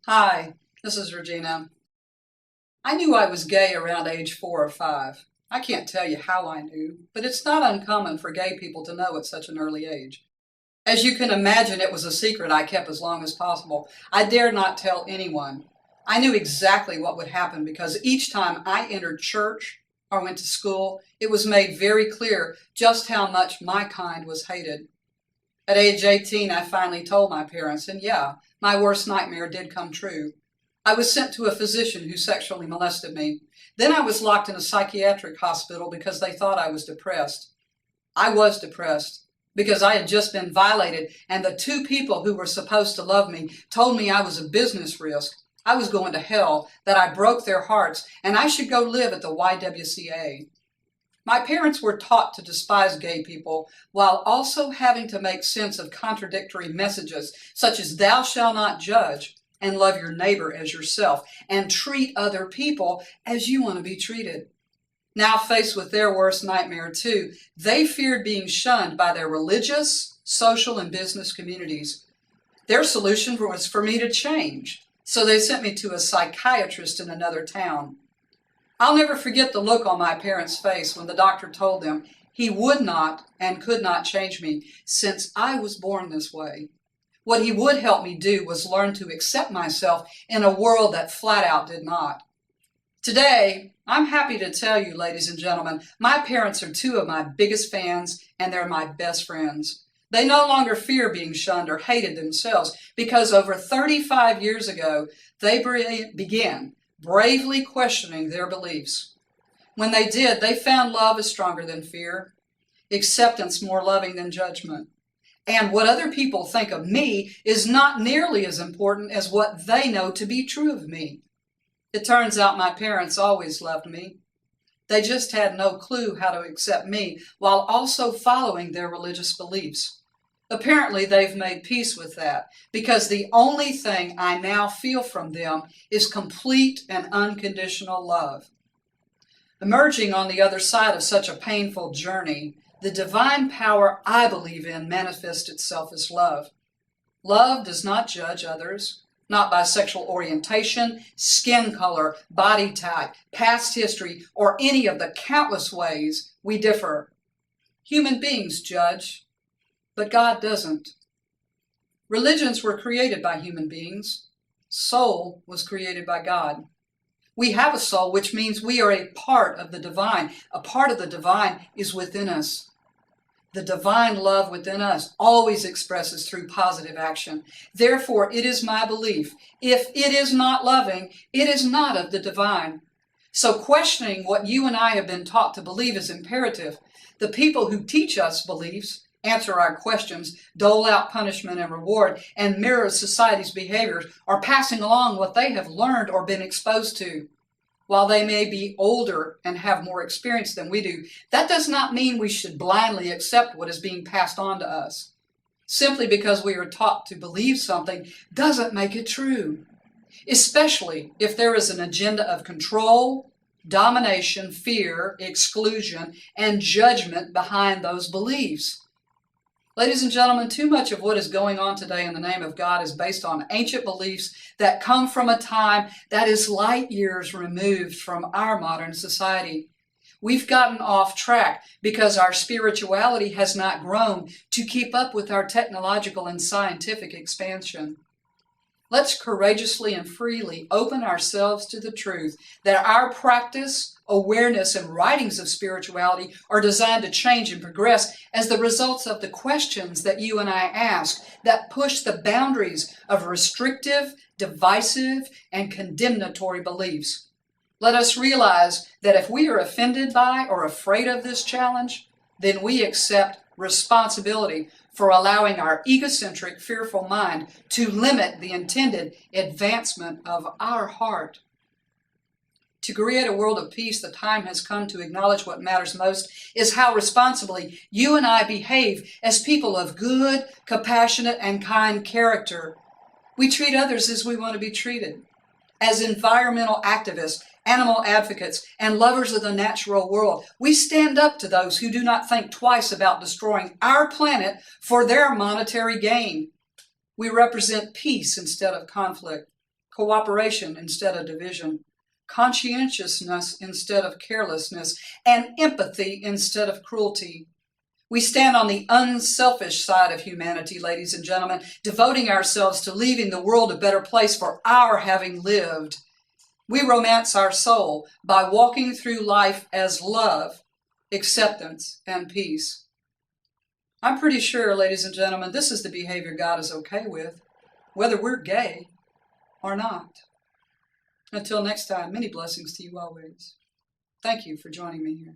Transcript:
Hi, this is Regina. I knew I was gay around age 4 or 5. I can't tell you how I knew, but it's not uncommon for gay people to know at such an early age. As you can imagine, it was a secret I kept as long as possible. I dared not tell anyone. I knew exactly what would happen because each time I entered church or went to school, it was made very clear just how much my kind was hated. At age 18, I finally told my parents, and yeah, my worst nightmare did come true. I was sent to a physician who sexually molested me. Then I was locked in a psychiatric hospital because they thought I was depressed. I was depressed because I had just been violated, and the two people who were supposed to love me told me I was a business risk. I was going to hell, that I broke their hearts, and I should go live at the YWCA. My parents were taught to despise gay people while also having to make sense of contradictory messages such as thou shalt not judge and love your neighbor as yourself and treat other people as you want to be treated. Now faced with their worst nightmare too, they feared being shunned by their religious, social, and business communities. Their solution was for me to change, so they sent me to a psychiatrist in another town. I'll never forget the look on my parents' face when the doctor told them he would not and could not change me since I was born this way. What he would help me do was learn to accept myself in a world that flat out did not. Today, I'm happy to tell you, ladies and gentlemen, my parents are two of my biggest fans and they're my best friends. They no longer fear being shunned or hated themselves because over 35 years ago, they began bravely questioning their beliefs. When they did, they found love is stronger than fear, acceptance more loving than judgment. And what other people think of me is not nearly as important as what they know to be true of me. It turns out my parents always loved me. They just had no clue how to accept me while also following their religious beliefs. Apparently, they've made peace with that because the only thing I now feel from them is complete and unconditional love. Emerging on the other side of such a painful journey, the divine power I believe in manifests itself as love. Love does not judge others, not by sexual orientation, skin color, body type, past history, or any of the countless ways we differ. Human beings judge, but God doesn't. Religions were created by human beings. Soul was created by God. We have a soul, which means we are a part of the divine. A part of the divine is within us. The divine love within us always expresses through positive action. Therefore, it is my belief, if it is not loving, it is not of the divine. So questioning what you and I have been taught to believe is imperative. The people who teach us beliefs, answer our questions, dole out punishment and reward, and mirror society's behaviors are passing along what they have learned or been exposed to. While they may be older and have more experience than we do, that does not mean we should blindly accept what is being passed on to us. Simply because we are taught to believe something doesn't make it true, especially if there is an agenda of control, domination, fear, exclusion, and judgment behind those beliefs. Ladies and gentlemen, too much of what is going on today in the name of God is based on ancient beliefs that come from a time that is light years removed from our modern society. We've gotten off track because our spirituality has not grown to keep up with our technological and scientific expansion. Let's courageously and freely open ourselves to the truth that our practice, awareness, and writings of spirituality are designed to change and progress as the results of the questions that you and I ask that push the boundaries of restrictive, divisive, and condemnatory beliefs. Let us realize that if we are offended by or afraid of this challenge, then we accept responsibility for allowing our egocentric, fearful mind to limit the intended advancement of our heart. To create a world of peace, the time has come to acknowledge what matters most is how responsibly you and I behave as people of good, compassionate, and kind character. We treat others as we want to be treated. As environmental activists, animal advocates, and lovers of the natural world, we stand up to those who do not think twice about destroying our planet for their monetary gain. We represent peace instead of conflict, cooperation instead of division, conscientiousness instead of carelessness, and empathy instead of cruelty. We stand on the unselfish side of humanity, ladies and gentlemen, devoting ourselves to leaving the world a better place for our having lived. We romance our soul by walking through life as love, acceptance, and peace. I'm pretty sure, ladies and gentlemen, this is the behavior God is okay with, whether we're gay or not. Until next time, many blessings to you always. Thank you for joining me here.